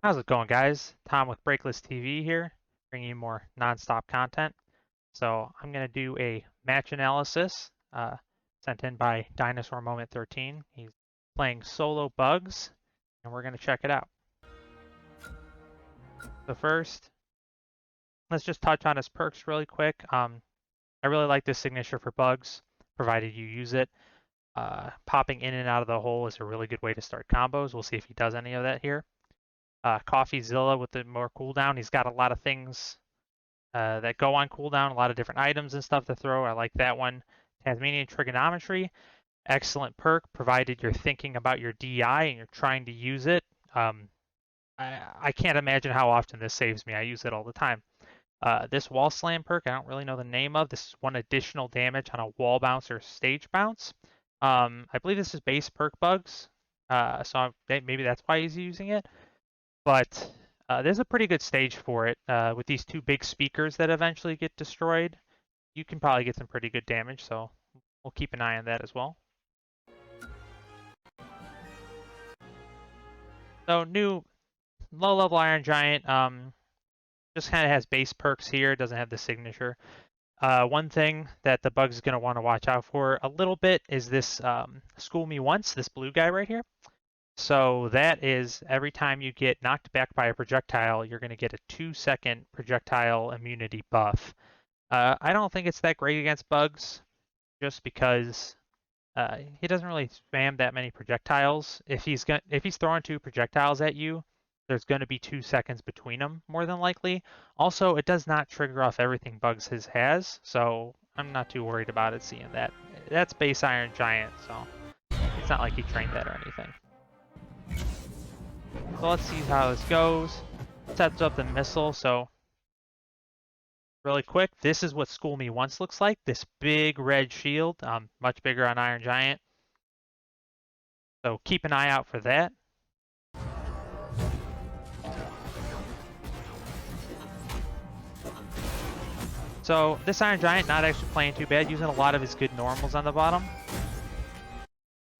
How's it going, guys? Tom with theBreaklesstv here, bringing you more non-stop content. So I'm going to do a match analysis sent in by Dinosaur Moment 13. He's playing solo bugs, and we're going to check it out. So first, let's just touch on his perks really quick. I really like this signature for bugs, provided you use it. Popping in and out of the hole is a really good way to start combos. We'll see if he does any of that here. CoffeeZilla with the more cooldown. He's got a lot of things that go on cooldown, a lot of different items and stuff to throw. I like that one. Tasmanian Trigonometry, excellent perk, provided you're thinking about your DI and you're trying to use it. I can't imagine how often this saves me. I use it all the time. This Wall Slam perk, I don't really know the name of. This is one additional damage on a wall bounce or stage bounce. I believe this is base perk bugs, so maybe that's why he's using it. But there's a pretty good stage for it. With these two big speakers that eventually get destroyed, you can probably get some pretty good damage, so we'll keep an eye on that as well. So new low-level Iron Giant just kind of has base perks here, doesn't have the signature. One thing that the bug's going to want to watch out for a little bit is this School Me Once, this blue guy right here. So that is every time you get knocked back by a projectile, you're going to get a 2-second projectile immunity buff. I don't think it's that great against bugs, just because he doesn't really spam that many projectiles. If he's throwing 2 projectiles at you, there's going to be 2 seconds between them, more than likely. Also, it does not trigger off everything bugs has, so I'm not too worried about it seeing that. That's base Iron Giant, so it's not like he trained that or anything. So let's see how this goes. Sets up the missile, so really quick, this is what School Me Once looks like. This big red shield, much bigger on Iron Giant. So keep an eye out for that. So this Iron Giant not actually playing too bad, using a lot of his good normals on the bottom.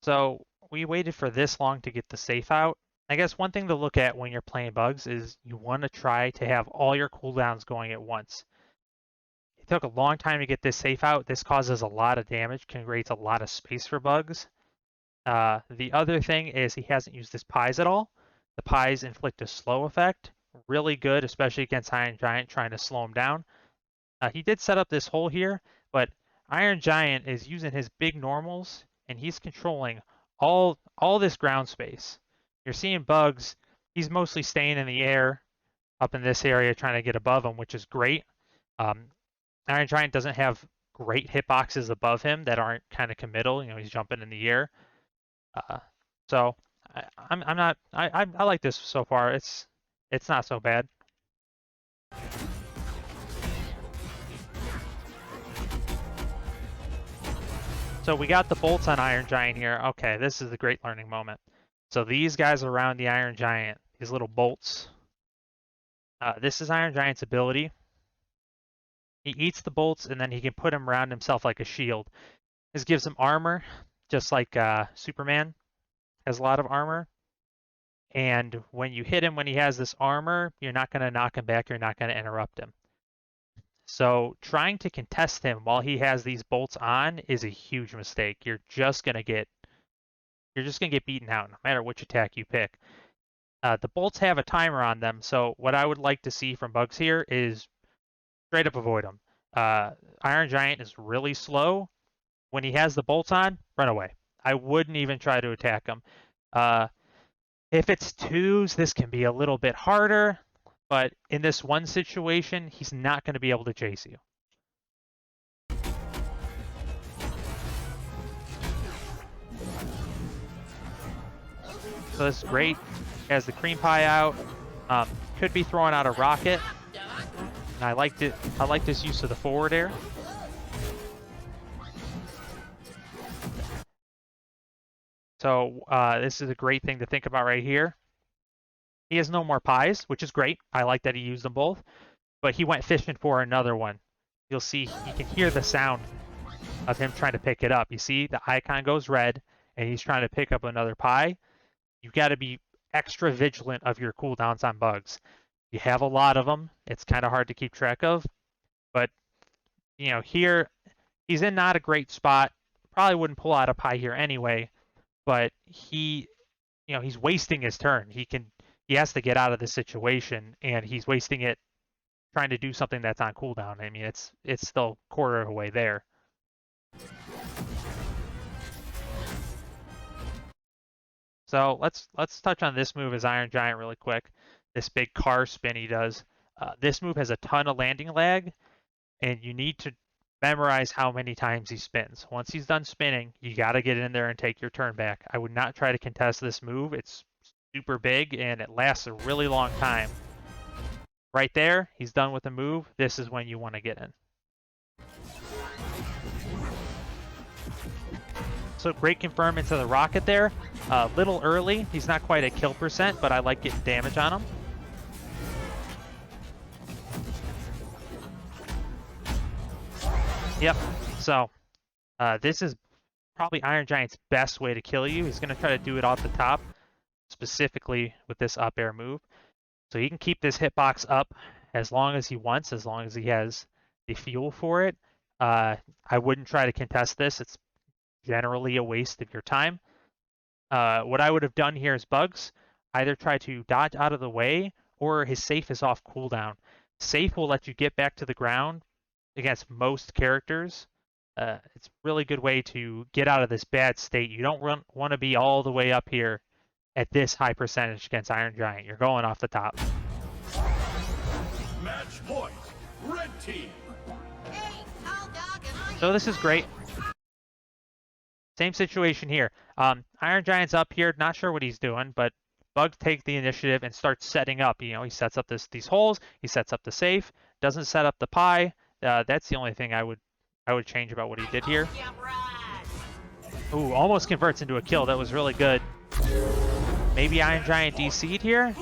So we waited for this long to get the safe out. I guess one thing to look at when you're playing bugs is you want to try to have all your cooldowns going at once. It took a long time to get this safe out. This causes a lot of damage, creates a lot of space for bugs. The other thing is he hasn't used his pies at all. The pies inflict a slow effect. Really good, especially against Iron Giant, trying to slow him down. He did set up this hole here, but Iron Giant is using his big normals, and he's controlling all this ground space. You're seeing bugs. He's mostly staying in the air up in this area trying to get above him, which is great. Iron Giant doesn't have great hitboxes above him that aren't kind of committal. You know, he's jumping in the air. So I like this so far. It's not so bad. So we got the bolts on Iron Giant here. Okay, this is the great learning moment. So these guys around the Iron Giant, these little bolts. This is Iron Giant's ability. He eats the bolts and then he can put them around himself like a shield. This gives him armor, just like Superman has a lot of armor. And when you hit him when he has this armor, you're not going to knock him back, you're not going to interrupt him. So trying to contest him while he has these bolts on is a huge mistake. You're just going to get beaten out no matter which attack you pick. The bolts have a timer on them, so what I would like to see from bugs here is straight up avoid them. Iron Giant is really slow. When he has the bolts on, run away. I wouldn't even try to attack him. If it's 2s, this can be a little bit harder, but in this one situation, he's not going to be able to chase you. So this is great. Has the cream pie out. Could be throwing out a rocket. And I liked it. I like this use of the forward air. So this is a great thing to think about right here. He has no more pies, which is great. I like that he used them both. But he went fishing for another one. You'll see you can hear the sound of him trying to pick it up. You see the icon goes red, and he's trying to pick up another pie. You've got to be extra vigilant of your cooldowns on bugs. You have a lot of them. It's kind of hard to keep track of, but here he's in not a great spot. Probably wouldn't pull out a pie here anyway, but he's wasting his turn. He has to get out of this situation, and he's wasting it trying to do something that's on cooldown. I mean, it's still quarter of the way there. So let's touch on this move as Iron Giant really quick. This big car spin he does. This move has a ton of landing lag, and you need to memorize how many times he spins. Once he's done spinning, you got to get in there and take your turn back. I would not try to contest this move. It's super big, and it lasts a really long time. Right there, he's done with the move. This is when you want to get in. So great confirm into the rocket there. A little early. He's not quite at kill percent, but I like getting damage on him. Yep. So this is probably Iron Giant's best way to kill you. He's going to try to do it off the top, specifically with this up air move. So he can keep this hitbox up as long as he wants, as long as he has the fuel for it. I wouldn't try to contest this. It's generally a waste of your time. What I would have done here is Bugs either try to dodge out of the way, or his safe is off cooldown. Safe will let you get back to the ground against most characters. It's a really good way to get out of this bad state. You don't want to be all the way up here at this high percentage against Iron Giant. You're going off the top. Match point, red team. So this is great. Same situation here. Iron Giant's up here, not sure what he's doing, but Bug takes the initiative and starts setting up. He sets up these holes, he sets up the safe, doesn't set up the pie. That's the only thing I would change about what he did here. Ooh, almost converts into a kill. That was really good. Maybe Iron Giant DC'd here.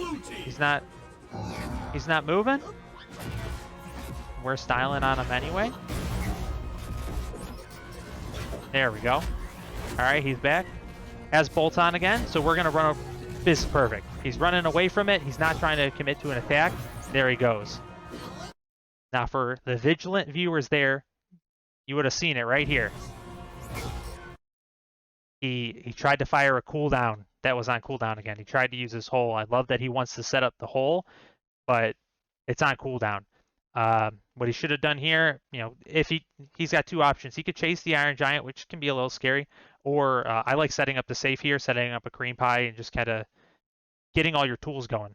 He's not moving. We're styling on him anyway. There we go. All right, he's back. Has bolts on again, so we're gonna run over. This is perfect. He's running away from it. He's not trying to commit to an attack. There he goes. Now for the vigilant viewers there, you would have seen it right here. He tried to fire a cooldown that was on cooldown again. He tried to use his hole. I love that he wants to set up the hole, but it's on cooldown. What he should have done here, if he's got two options. He could chase the Iron Giant, which can be a little scary, or I like setting up the safe here, setting up a cream pie, and just kind of getting all your tools going.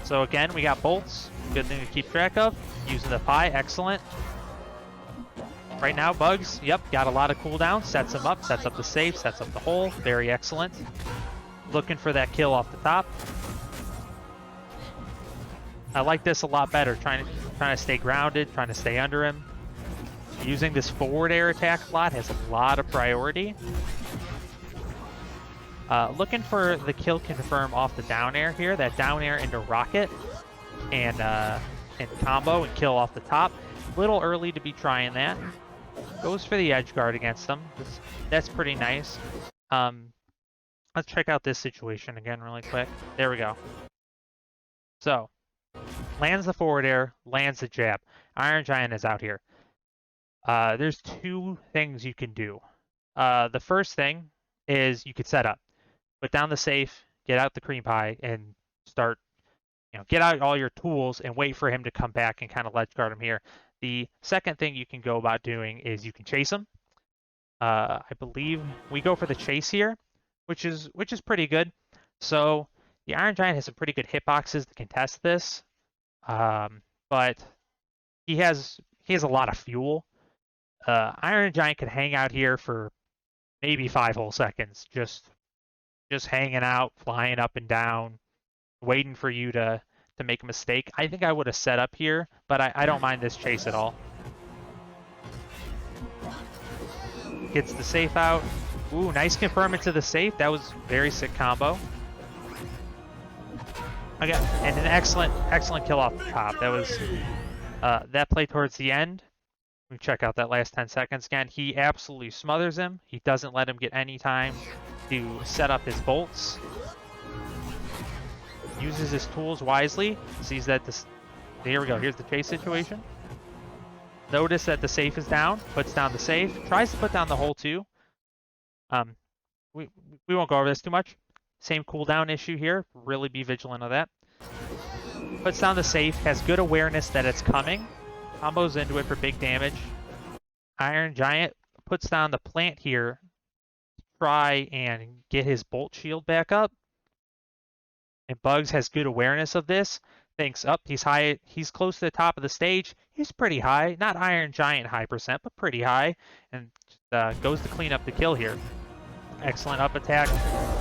So again, we got bolts. Good thing to keep track of. Using the pie, excellent. Right now, Bugs, yep, got a lot of cooldown. Sets him up, sets up the safe, sets up the hole. Very excellent. Looking for that kill off the top. I like this a lot better. Trying to stay grounded, trying to stay under him. Using this forward air attack a lot has a lot of priority. Looking for the kill confirm off the down air here. That down air into rocket and combo and kill off the top. A little early to be trying that. Goes for the edge guard against them. That's pretty nice. Let's check out this situation again really quick. There we go. So, lands the forward air, lands the jab. Iron Giant is out here. There's two things you can do. The first thing is you could set up. Put down the safe, get out the cream pie, and start, get out all your tools and wait for him to come back and kind of ledge guard him here. The second thing you can go about doing is you can chase him. I believe we go for the chase here, which is pretty good. So the Iron Giant has some pretty good hitboxes to contest this, but he has a lot of fuel. Iron Giant could hang out here for maybe 5 whole seconds, just hanging out, flying up and down, waiting for you to make a mistake. I think I would have set up here, but I don't mind this chase at all. Gets the safe out. Ooh, nice confirm into the safe. That was very sick combo. Okay, and an excellent kill off the top. That was that play towards the end We check out that last 10 seconds again. He absolutely smothers him. He doesn't let him get any time to set up his bolts. Uses his tools wisely. Sees that this. Here we go. Here's the chase situation. Notice that the safe is down. Puts down the safe. Tries to put down the hole too. We won't go over this too much. Same cooldown issue here. Really be vigilant of that. Puts down the safe. Has good awareness that it's coming. Combos into it for big damage. Iron Giant puts down the plant here to try and get his bolt shield back up. And Bugs has good awareness of this. Thinks up, he's high, he's close to the top of the stage. He's pretty high, not Iron Giant high percent, but pretty high. And goes to clean up the kill here. Excellent up attack.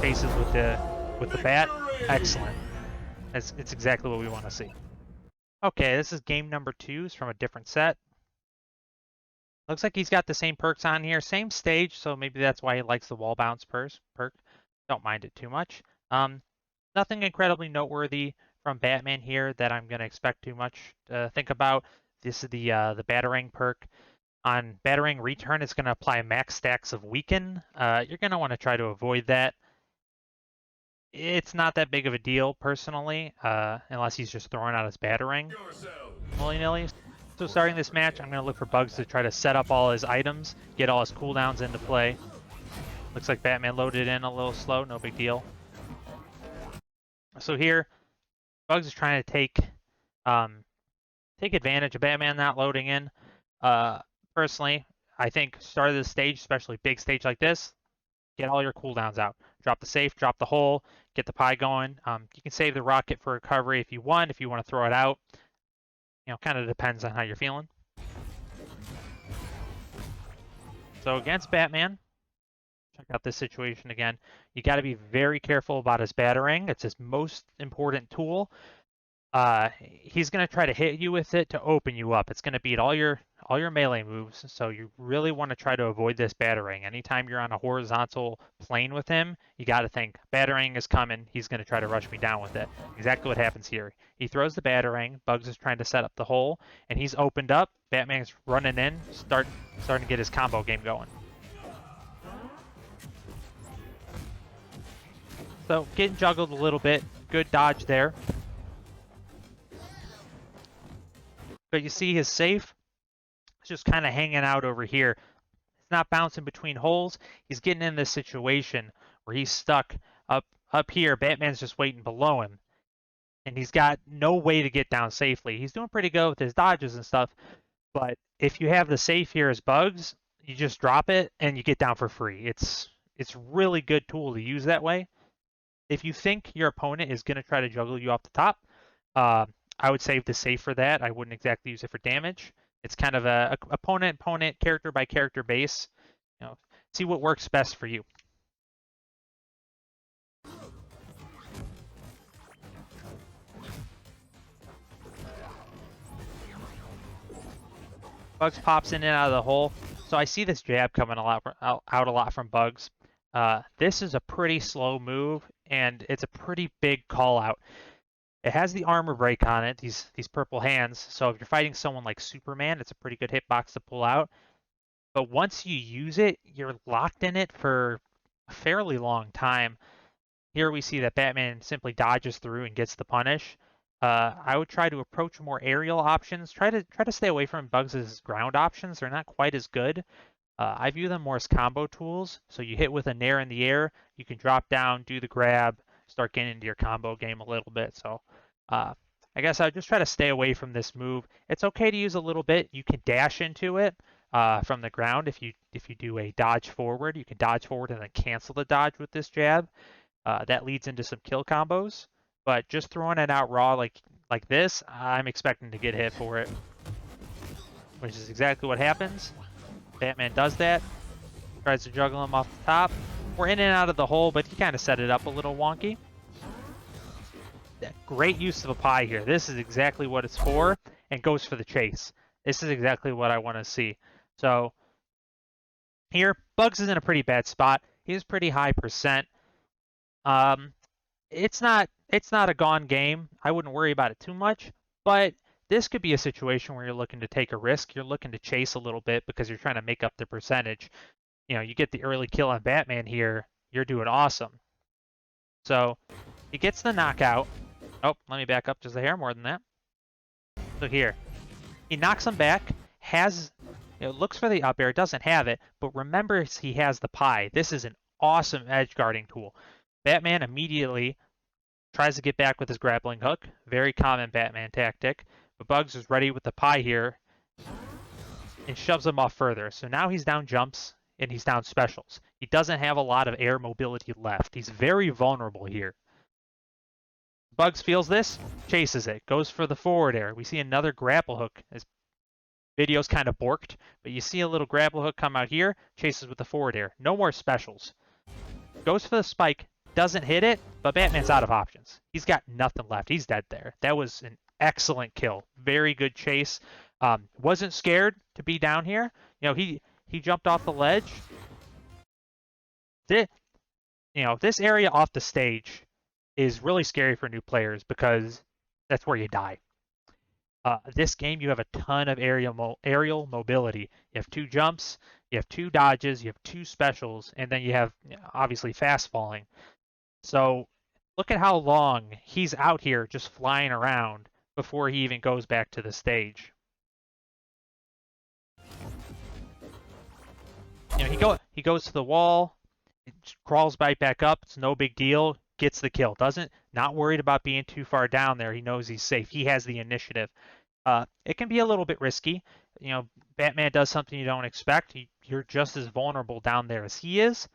Faces with the bat. Excellent. It's exactly what we want to see. Okay, this is game number 2. It's from a different set. Looks like he's got the same perks on here. Same stage, so maybe that's why he likes the wall bounce perk. Don't mind it too much. Nothing incredibly noteworthy from Batman here that I'm going to expect too much to think about. This is the Batarang perk. On Batarang return, it's going to apply max stacks of weaken. You're going to want to try to avoid that. It's not that big of a deal, personally, unless he's just throwing out his Batarang willy-nilly. So starting this match, I'm going to look for Bugs to try to set up all his items, get all his cooldowns into play. Looks like Batman loaded in a little slow, no big deal. So here, Bugs is trying to take advantage of Batman not loading in. Personally, I think start of the stage, especially big stage like this, get all your cooldowns out. Drop the safe, drop the hole, get the pie going. You can save the rocket for recovery if you want to throw it out. You know, kind of depends on how you're feeling. So against Batman, check out this situation again. You got to be very careful about his Batarang. It's his most important tool. He's going to try to hit you with it to open you up. It's going to beat all your melee moves, so you really want to try to avoid this Batarang. Anytime you're on a horizontal plane with him, you got to think, Batarang is coming, he's going to try to rush me down with it. Exactly what happens here. He throws the Batarang, Bugs is trying to set up the hole, and he's opened up, Batman's running in, starting to get his combo game going. So, getting juggled a little bit, good dodge there. But you see his safe, it's just kind of hanging out over here. It's not bouncing between holes. He's getting in this situation where he's stuck up here. Batman's just waiting below him. And he's got no way to get down safely. He's doing pretty good with his dodges and stuff. But if you have the safe here as Bugs, you just drop it and you get down for free. It's really good tool to use that way. If you think your opponent is going to try to juggle you off the top, I would save the safe for that. I wouldn't exactly use it for damage. It's kind of a opponent, character by character base. You know, see what works best for you. Bugs pops in and out of the hole. So I see this jab coming out a lot from Bugs. This is a pretty slow move, and it's a pretty big call out. It has the armor break on it, these purple hands, so if you're fighting someone like Superman, it's a pretty good hitbox to pull out. But once you use it, you're locked in it for a fairly long time. Here we see that Batman simply dodges through and gets the punish. I would try to approach more aerial options. Try to stay away from Bugs' ground options. They're not quite as good. I view them more as combo tools. So you hit with a nair in the air, you can drop down, do the grab, start getting into your combo game a little bit. So I guess I would just try to stay away from this move. It's okay to use a little bit. You can dash into it from the ground. If you do a dodge forward, you can dodge forward and then cancel the dodge with this jab. That leads into some kill combos. But just throwing it out raw like this, I'm expecting to get hit for it, which is exactly what happens. Batman does that, tries to juggle him off the top. We're in and out of the hole, but he kind of set it up a little wonky. Great use of a pie here. This is exactly what it's for, and goes for the chase. This is exactly what I want to see. So here, Bugs is in a pretty bad spot. He's pretty high percent. It's not a gone game. I wouldn't worry about it too much, but This could be a situation where you're looking to take a risk. You're looking to chase a little bit because you're trying to make up the percentage. You get the early kill on Batman here. You're doing awesome. So he gets the knockout. Oh, let me back up just a hair more than that. So here, he knocks him back, looks for the up air, doesn't have it, but remembers he has the pie. This is an awesome edge guarding tool. Batman immediately tries to get back with his grappling hook. Very common Batman tactic. But Bugs is ready with the pie here and shoves him off further. So now he's down jumps and he's down specials. He doesn't have a lot of air mobility left. He's very vulnerable here. Bugs feels this, chases it, goes for the forward air. We see another grapple hook. His video's kind of borked, but you see a little grapple hook come out here, chases with the forward air. No more specials. Goes for the spike, doesn't hit it, but Batman's out of options. He's got nothing left. He's dead there. That was an excellent kill. Very good chase. Wasn't scared to be down here. He jumped off the ledge. This area off the stage is really scary for new players because that's where you die. This game, you have a ton of aerial mobility. You have 2 jumps, you have 2 dodges, you have 2 specials, and then you have obviously fast falling. So look at how long he's out here just flying around before he even goes back to the stage. He goes to the wall, crawls right back up. It's no big deal. Gets the kill. Not worried about being too far down there. He knows he's safe. He has the initiative. It can be a little bit risky. Batman does something you don't expect. You're just as vulnerable down there as he is.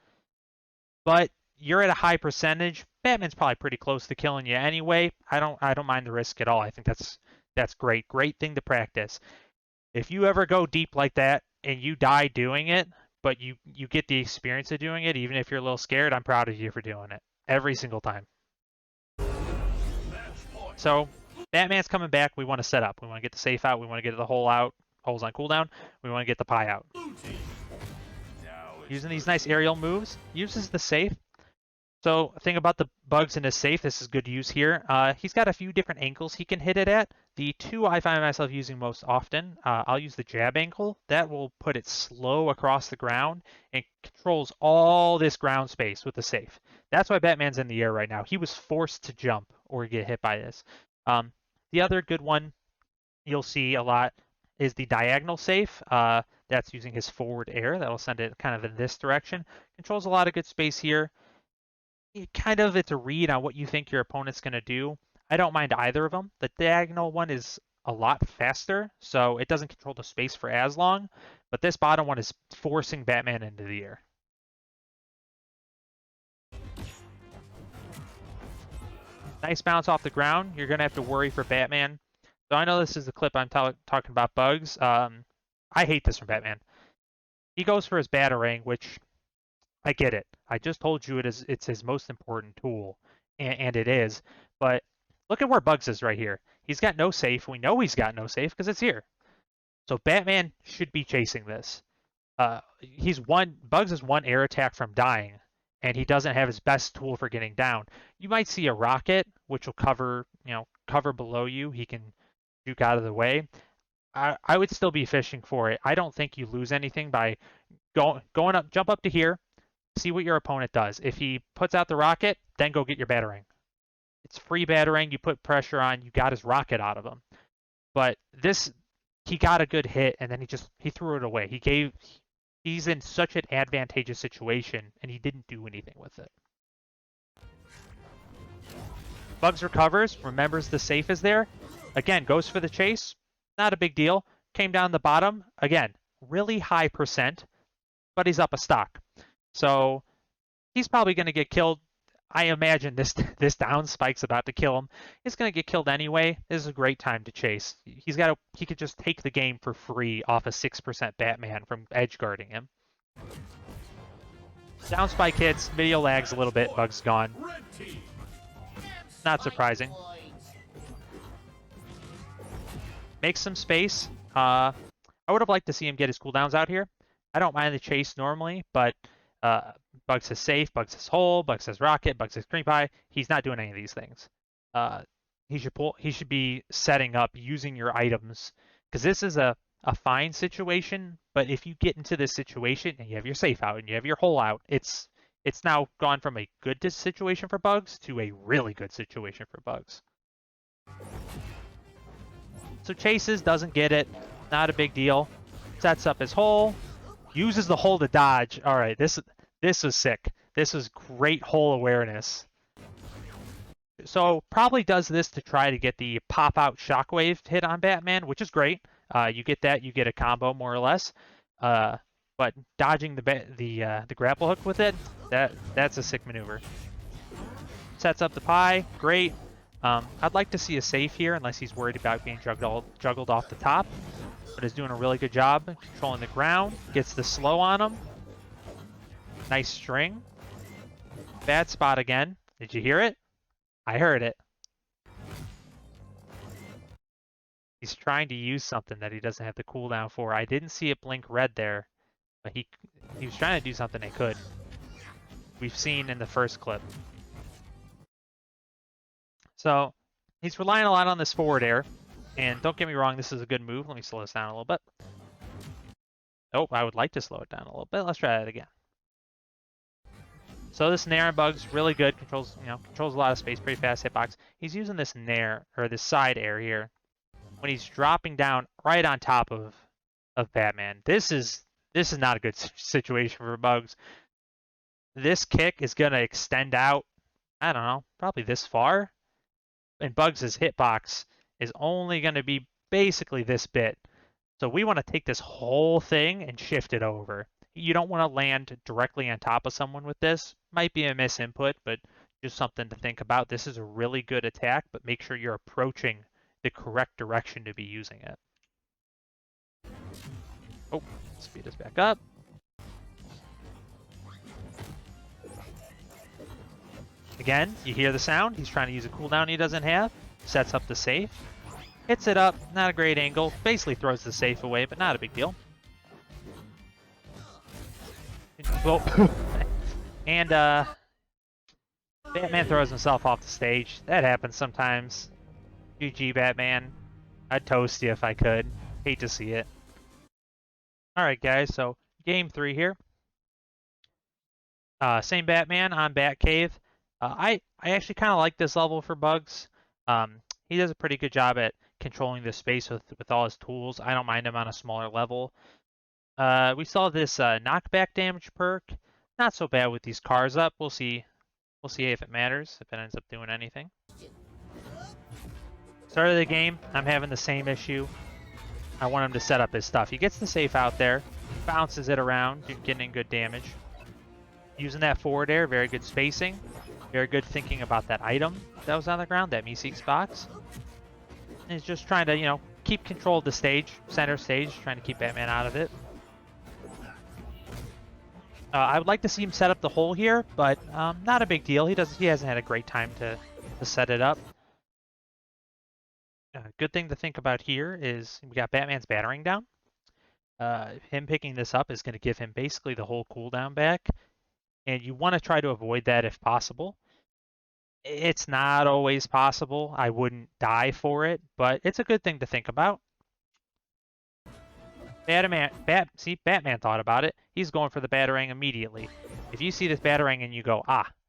But you're at a high percentage. Batman's probably pretty close to killing you anyway. I don't mind the risk at all. I think that's great. Great thing to practice. If you ever go deep like that and you die doing it, but you get the experience of doing it, even if you're a little scared, I'm proud of you for doing it. Every single time. So Batman's coming back. We want to set up. We want to get the safe out. We want to get the hole out. Holes on cooldown. We want to get the pie out. Using these nice aerial moves. Uses the safe. So thing about the Bugs in his safe, this is good use here. He's got a few different angles he can hit it at. The 2 I find myself using most often, I'll use the jab angle. That will put it slow across the ground and controls all this ground space with the safe. That's why Batman's in the air right now. He was forced to jump or get hit by this. The other good one you'll see a lot is the diagonal safe. That's using his forward air. That'll send it kind of in this direction. Controls a lot of good space here. It's a read on what you think your opponent's going to do. I don't mind either of them. The diagonal one is a lot faster, so it doesn't control the space for as long, but this bottom one is forcing Batman into the air. Nice bounce off the ground. You're going to have to worry for Batman. So I know this is the clip I'm talking about Bugs. I hate this from Batman. He goes for his Batarang, which I get it. I just told you it's his most important tool, and it is. But look at where Bugs is right here. He's got no safe. We know he's got no safe because it's here. So Batman should be chasing this. Bugs is 1 air attack from dying, and he doesn't have his best tool for getting down. You might see a rocket, which will cover below you. He can juke out of the way. I would still be fishing for it. I don't think you lose anything by going up, jump up to here, see what your opponent does. If he puts out the rocket, then go get your Batarang. It's free Batarang. You put pressure on. You got his rocket out of him. But this, he got a good hit, and then he threw it away. He's in such an advantageous situation, and he didn't do anything with it. Bugs recovers, remembers the safe is there. Again, goes for the chase. Not a big deal. Came down the bottom. Again, really high percent, but he's up a stock. So he's probably going to get killed. I imagine this down spike's about to kill him. He's going to get killed anyway. This is a great time to chase. He could just take the game for free off a 6% Batman from edge guarding him. Down spike hits, video lags a little bit, Bugs gone. Not surprising. Makes some space. I would have liked to see him get his cooldowns out here. I don't mind the chase normally, but Bugs is safe, Bugs is hole, Bugs has rocket, Bugs has cream pie. He's not doing any of these things. he should be setting up using your items, because this is a fine situation, but if you get into this situation and you have your safe out and you have your hole out, it's now gone from a good situation for bugs to a really good situation for bugs. So chases, doesn't get it, not a big deal. Sets up his hole, uses the hole to dodge. All right, this was sick. This was great hole awareness. So probably does this to try to get the pop out shockwave hit on Batman, which is great. You get that, you get a combo more or less. But dodging the grapple hook with it, that's a sick maneuver. Sets up the pie, great. I'd like to see a safe here, unless he's worried about being juggled off the top. But is doing a really good job controlling the ground. Gets the slow on him. Nice string. Bad spot again. Did you hear it? I heard it. He's trying to use something that he doesn't have the cooldown for. I didn't see it blink red there, but he was trying to do something he could. We've seen in the first clip. So he's relying a lot on this forward air. And don't get me wrong, this is a good move. Let me slow this down a little bit. Oh, I would like to slow it down a little bit. Let's try that again. So this Nair and Bug's really good. Controls a lot of space, pretty fast hitbox. He's using this Nair, or this side air here, when he's dropping down right on top of Batman. This is not a good situation for Bugs. This kick is gonna extend out, I don't know, probably this far. And Bugs' hitbox is only gonna be basically this bit. So we want to take this whole thing and shift it over. You don't want to land directly on top of someone with this. Might be a misinput, but just something to think about. This is a really good attack, but make sure you're approaching the correct direction to be using it. Oh, speed us back up. Again, you hear the sound. He's trying to use a cooldown he doesn't have. Sets up the safe. Hits it up, not a great angle. Basically throws the safe away, but not a big deal. Well, and Batman throws himself off the stage. That happens sometimes. GG, Batman. I'd toast you if I could. Hate to see it. Alright, guys, so game 3 here. Same Batman on Batcave. I actually kind of like this level for Bugs. He does a pretty good job at controlling the space with all his tools. I don't mind him on a smaller level. We saw this knockback damage perk. Not so bad with these cars up. We'll see if it matters, if it ends up doing anything. Start of the game, I'm having the same issue. I want him to set up his stuff. He gets the safe out there, bounces it around, getting good damage. Using that forward air, very good spacing. Very good thinking about that item that was on the ground, that Meeseeks box. And he's just trying to, keep control of the stage, center stage, trying to keep Batman out of it. I would like to see him set up the hole here, but not a big deal. He hasn't had a great time to set it up. Good thing to think about here is we got Batman's battering down. Him picking this up is going to give him basically the whole cooldown back, and you want to try to avoid that if possible. It's not always possible. I wouldn't die for it, but it's a good thing to think about. Batman thought about it. He's going for the Batarang immediately. If you see this Batarang and you go,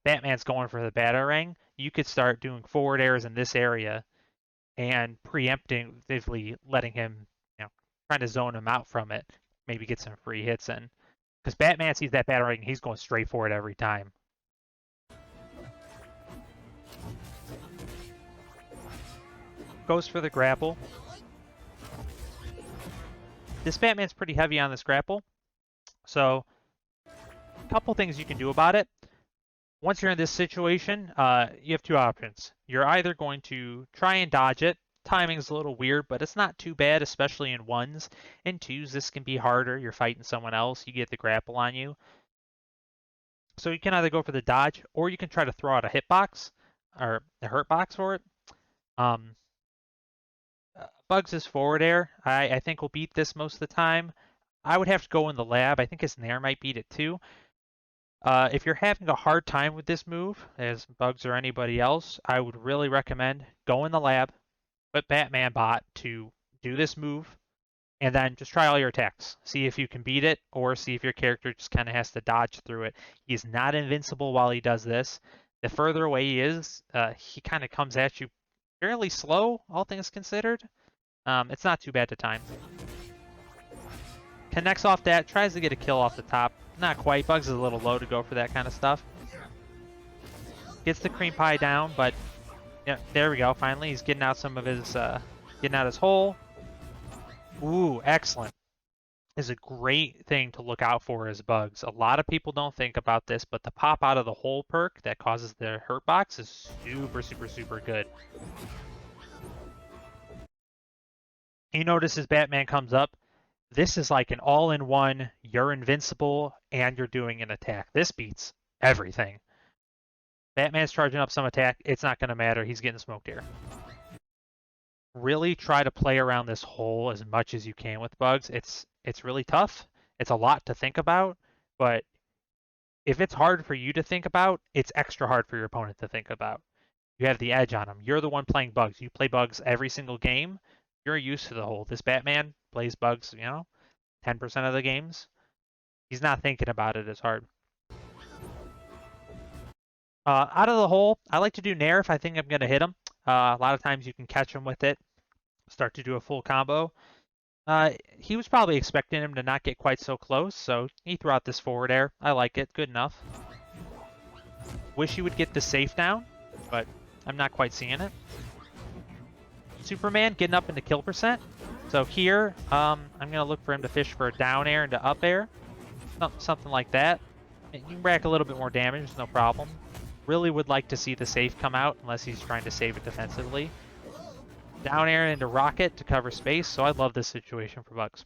Batman's going for the Batarang, you could start doing forward airs in this area and preemptively letting him, trying to zone him out from it, maybe get some free hits in. Because Batman sees that Batarang, he's going straight for it every time. Goes for the grapple. This Batman's pretty heavy on this grapple, so a couple things you can do about it. Once you're in this situation, you have two options. You're either going to try and dodge it. Timing's a little weird, but it's not too bad, especially in ones. In twos, this can be harder. You're fighting someone else. You get the grapple on you. So you can either go for the dodge, or you can try to throw out a hitbox, or a hurt box for it. Bugs' forward air, I think will beat this most of the time. I would have to go in the lab. I think his Nair might beat it too. If you're having a hard time with this move, as Bugs or anybody else, I would really recommend go in the lab, put Batman Bot to do this move, and then just try all your attacks. See if you can beat it, or see if your character just kind of has to dodge through it. He's not invincible while he does this. The further away he is, he kind of comes at you fairly slow, all things considered. It's not too bad to time. Connects off that, tries to get a kill off the top. Not quite. Bugs is a little low to go for that kind of stuff. Gets the cream pie down, but yeah, there we go. Finally, he's getting out some of his, getting out his hole. Ooh, excellent. Is a great thing to look out for as Bugs. A lot of people don't think about this, but the pop out of the hole perk that causes the hurt box is super, super, super good. You notice as Batman comes up, this is like an all-in-one, you're invincible, and you're doing an attack. This beats everything. Batman's charging up some attack, it's not going to matter, he's getting smoked here. Really try to play around this hole as much as you can with Bugs. It's really tough. It's a lot to think about, but if it's hard for you to think about, it's extra hard for your opponent to think about. You have the edge on him. You're the one playing Bugs. You play Bugs every single game. You're used to the hole. This Batman plays Bugs, 10% of the games. He's not thinking about it as hard. Out of the hole, I like to do Nair if I think I'm going to hit him. A lot of times you can catch him with it, start to do a full combo. He was probably expecting him to not get quite so close, so he threw out this forward air. I like it. Good enough. Wish he would get the safe down, but I'm not quite seeing it. Superman getting up into kill percent. So here, I'm going to look for him to fish for a down air into up air. Something like that. You can rack a little bit more damage, no problem. Really would like to see the safe come out, unless he's trying to save it defensively. Down air into rocket to cover space, so I love this situation for Bugs.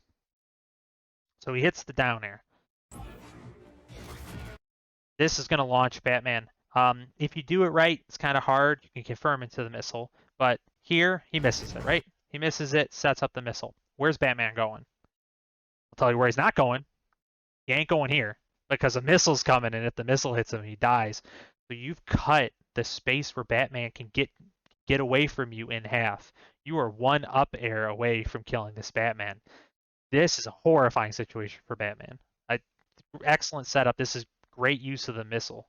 So he hits the down air. This is going to launch Batman. If you do it right, it's kind of hard. You can confirm into the missile, but here he misses it, right? He misses it, sets up the missile. Where's Batman going? I'll tell you where he's not going. He ain't going here, because a missile's coming, and if the missile hits him, he dies. So you've cut the space where Batman can get away from you in half. You are one up air away from killing this Batman. This is a horrifying situation for Batman. Excellent setup. This is great use of the missile.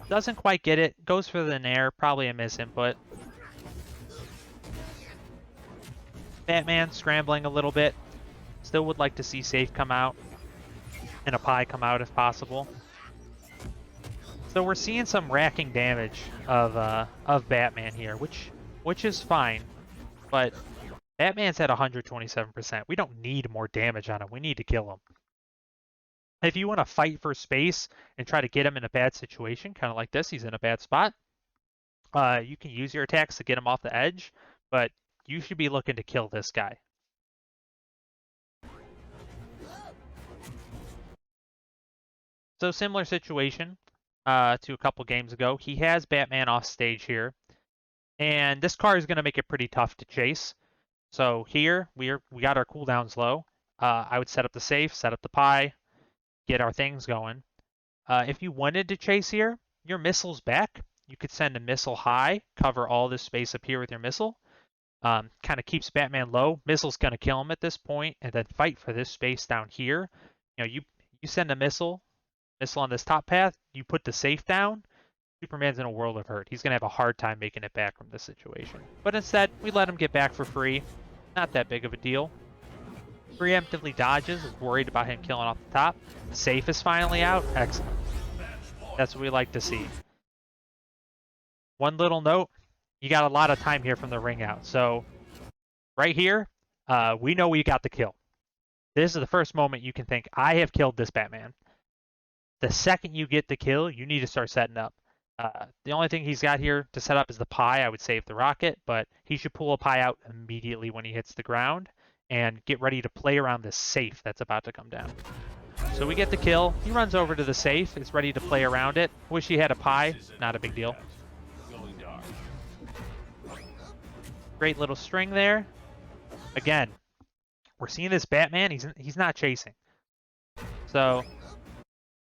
Doesn't quite get it. Goes for the nair. Probably a miss input. Batman scrambling a little bit. Still would like to see safe come out. And a pie come out if possible. So we're seeing some racking damage of Batman here, which is fine, but Batman's at 127%. We don't need more damage on him. We need to kill him. If you want to fight for space and try to get him in a bad situation, kind of like this, he's in a bad spot, you can use your attacks to get him off the edge, but you should be looking to kill this guy. So similar situation to a couple games ago. He has Batman off stage here, and this car is going to make it pretty tough to chase. So here we got our cooldowns low. I would set up the safe, set up the pie, get our things going. If you wanted to chase here, your missile's back. You could send a missile high, cover all this space up here with your missile. Kind of keeps Batman low. Missile's going to kill him at this point, and then fight for this space down here. You send a missile on this top path, you put the safe down, Superman's in a world of hurt. He's going to have a hard time making it back from this situation. But instead, we let him get back for free. Not that big of a deal. Preemptively dodges, is worried about him killing off the top. Safe is finally out. Excellent. That's what we like to see. One little note, you got a lot of time here from the ring out. So right here, we know we got the kill. This is the first moment you can think, I have killed this Batman. The second you get the kill, you need to start setting up. The only thing he's got here to set up is the pie. I would save the rocket, but he should pull a pie out immediately when he hits the ground and get ready to play around this safe that's about to come down. So we get the kill. He runs over to the safe. Is ready to play around it. Wish he had a pie. Not a big deal. Great little string there. Again, we're seeing this Batman. He's not chasing. So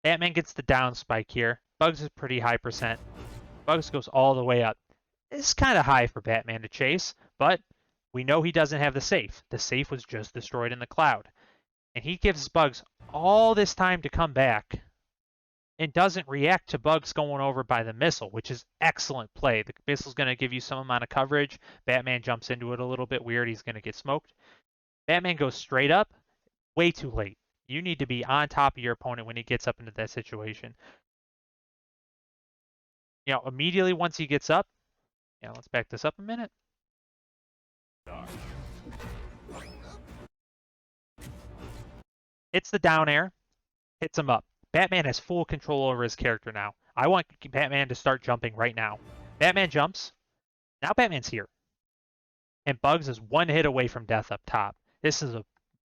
Batman gets the down spike here. Bugs is pretty high percent. Bugs goes all the way up. It's kind of high for Batman to chase, but we know he doesn't have the safe. The safe was just destroyed in the cloud. And he gives Bugs all this time to come back and doesn't react to Bugs going over by the missile, which is excellent play. The missile's going to give you some amount of coverage. Batman jumps into it a little bit weird. He's going to get smoked. Batman goes straight up. Way too late. You need to be on top of your opponent when he gets up into that situation. Immediately once he gets up, let's back this up a minute. Hits the down air, hits him up. Batman has full control over his character now. I want Batman to start jumping right now. Batman jumps. Now Batman's here. And Bugs is one hit away from death up top. This is a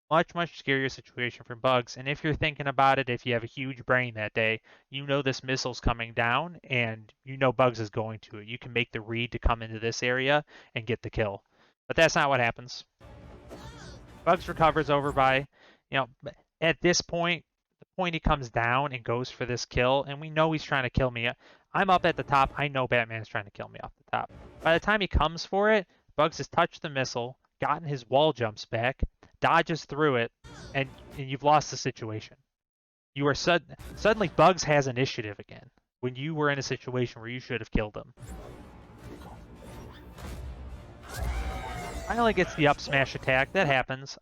much, much scarier situation for Bugs. And if you're thinking about it, if you have a huge brain that day, you know this missile's coming down and you know Bugs is going to it. You can make the read to come into this area and get the kill. But that's not what happens. Bugs recovers over by, at this point, the point he comes down and goes for this kill, and we know he's trying to kill me. I'm up at the top. I know Batman's trying to kill me off the top. By the time he comes for it, Bugs has touched the missile, gotten his wall jumps back, dodges through it, and you've lost the situation. You are suddenly Bugs has initiative again when you were in a situation where you should have killed him. Finally gets the up smash attack. That happens.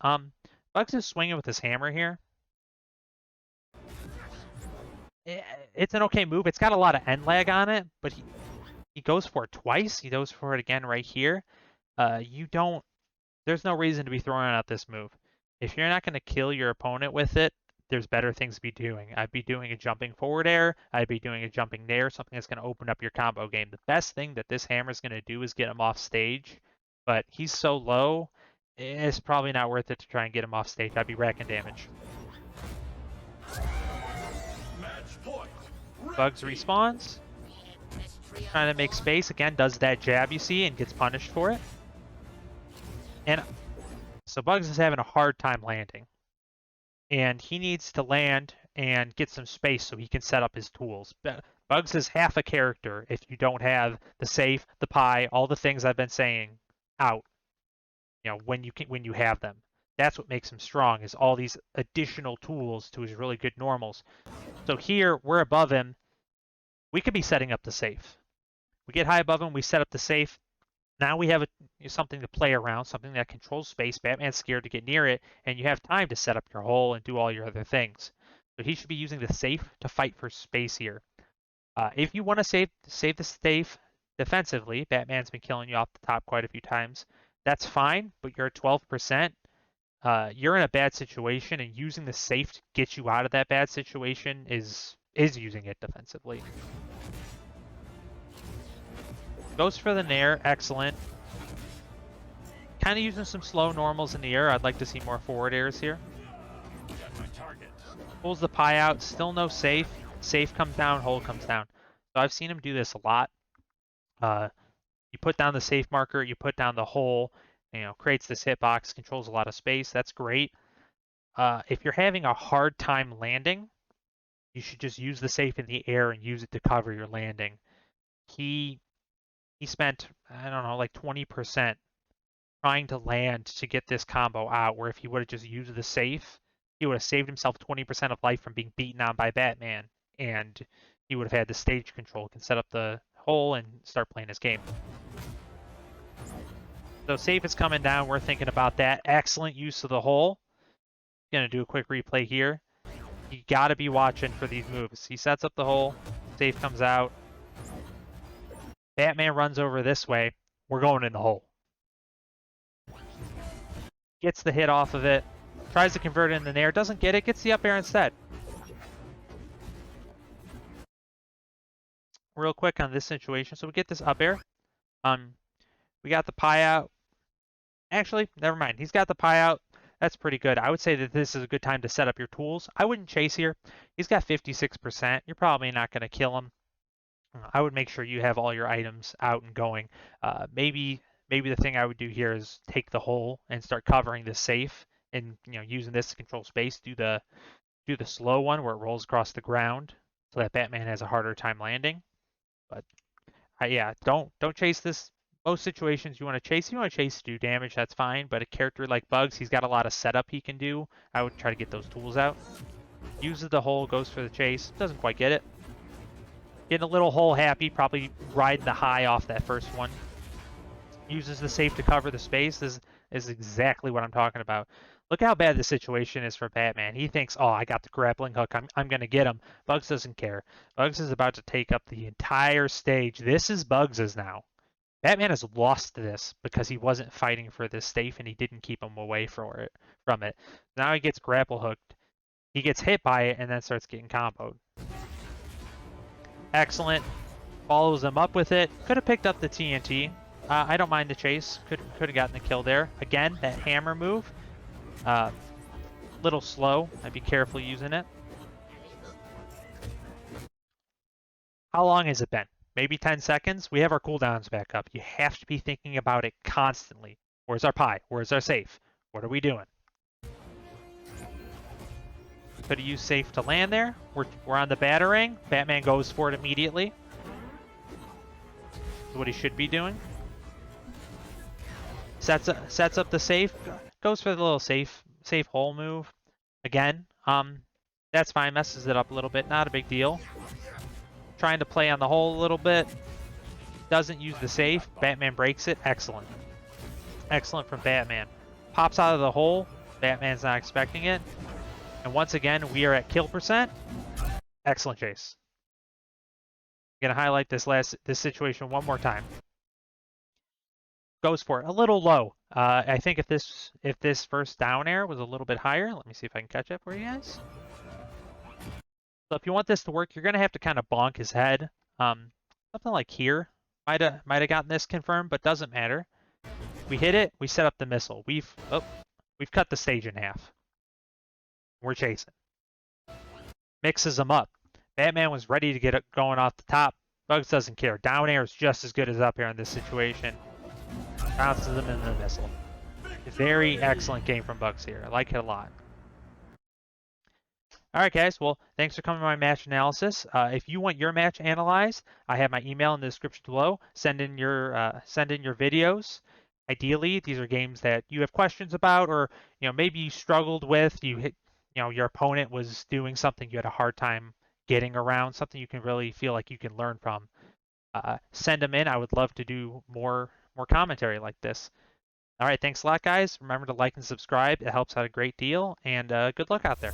Bugs is swinging with his hammer here. It's an okay move. It's got a lot of end lag on it, but he goes for it twice. He goes for it again right here. There's no reason to be throwing out this move. If you're not going to kill your opponent with it, there's better things to be doing. I'd be doing a jumping forward air. I'd be doing a jumping nair, something that's going to open up your combo game. The best thing that this hammer is going to do is get him off stage, but he's so low, it's probably not worth it to try and get him off stage. I'd be racking damage. Bugs respawns. Trying to make space. Again, does that jab you see and gets punished for it. And so Bugs is having a hard time landing. And he needs to land and get some space so he can set up his tools. Bugs is half a character if you don't have the safe, the pie, all the things I've been saying out. When you have them. That's what makes him strong, is all these additional tools to his really good normals. So here, we're above him. We could be setting up the safe. We get high above him, we set up the safe. Now we have something to play around, something that controls space. Batman's scared to get near it, and you have time to set up your hole and do all your other things. So he should be using the safe to fight for space here. If you want to save the safe defensively, Batman's been killing you off the top quite a few times. That's fine, but you're at 12%. You're in a bad situation, and using the safe to get you out of that bad situation is using it defensively. Goes for the nair, excellent. Kind of using some slow normals in the air. I'd like to see more forward airs here. Pulls the pie out, still no safe. Safe comes down, hole comes down. So I've seen him do this a lot. You put down the safe marker, you put down the hole, creates this hitbox, controls a lot of space. That's great. If you're having a hard time landing, you should just use the safe in the air and use it to cover your landing. He spent, I don't know, like 20% trying to land to get this combo out, where if he would have just used the safe, he would have saved himself 20% of life from being beaten on by Batman, and he would have had the stage control, can set up the hole and start playing his game. So safe is coming down. We're thinking about that. Excellent use of the hole. Gonna do a quick replay here. You gotta be watching for these moves. He sets up the hole. Safe comes out. Batman runs over this way. We're going in the hole. Gets the hit off of it. Tries to convert it in the nair. Doesn't get it. Gets the up air instead. Real quick on this situation. So we get this up air. We got the pie out. Actually, never mind. He's got the pie out. That's pretty good. I would say that this is a good time to set up your tools. I wouldn't chase here. He's got 56%. You're probably not going to kill him. I would make sure you have all your items out and going. Maybe the thing I would do here is take the hole and start covering the safe, and using this to control space. Do the Do the slow one where it rolls across the ground so that Batman has a harder time landing. But yeah, don't chase this. Most situations you want to chase, to do damage, that's fine. But a character like Bugs, he's got a lot of setup he can do. I would try to get those tools out. Uses the hole, goes for the chase, doesn't quite get it. Getting a little hole happy, probably riding the high off that first one. Uses the safe to cover the space. This is exactly what I'm talking about. Look how bad the situation is for Batman. He thinks, oh, I got the grappling hook. I'm going to get him. Bugs doesn't care. Bugs is about to take up the entire stage. This is Bugs's now. Batman has lost this because he wasn't fighting for this safe and he didn't keep him away from it. Now he gets grapple hooked. He gets hit by it and then starts getting comboed. Excellent. Follows him up with it. Could have picked up the TNT. I don't mind the chase. Could have gotten the kill there. Again, that hammer move. Little slow. I'd be careful using it. How long has it been? Maybe 10 seconds? We have our cooldowns back up. You have to be thinking about it constantly. Where's our pie? Where's our safe? What are we doing? Could have used safe to land there. We're on the battering. Batman goes for it immediately. That's what he should be doing. Sets up the safe. Goes for the little safe hole move. Again, that's fine. Messes it up a little bit. Not a big deal. Trying to play on the hole a little bit. Doesn't use the safe. Batman breaks it. Excellent. Excellent from Batman. Pops out of the hole. Batman's not expecting it. And once again, we are at kill percent. Excellent chase. I'm gonna highlight this situation one more time. Goes for it. A little low. I think if this first down air was a little bit higher, let me see if I can catch up for you guys. So if you want this to work, you're gonna have to kind of bonk his head. Something like here might have gotten this confirmed, but doesn't matter. We hit it. We set up the missile. We've cut the stage in half. We're chasing. Mixes them up. Batman was ready to get it going off the top. Bugs doesn't care. Down air is just as good as up air in this situation. Bounces them into the missile. Very excellent game from Bugs here. I like it a lot. Alright guys, well, thanks for coming to my match analysis. If you want your match analyzed, I have my email in the description below. Send in your videos. Ideally, these are games that you have questions about, or maybe you struggled with. Your opponent was doing something you had a hard time getting around, something you can really feel like you can learn from. Send them in. I would love to do more commentary like this. All right, thanks a lot, guys. Remember to like and subscribe. It helps out a great deal, and good luck out there.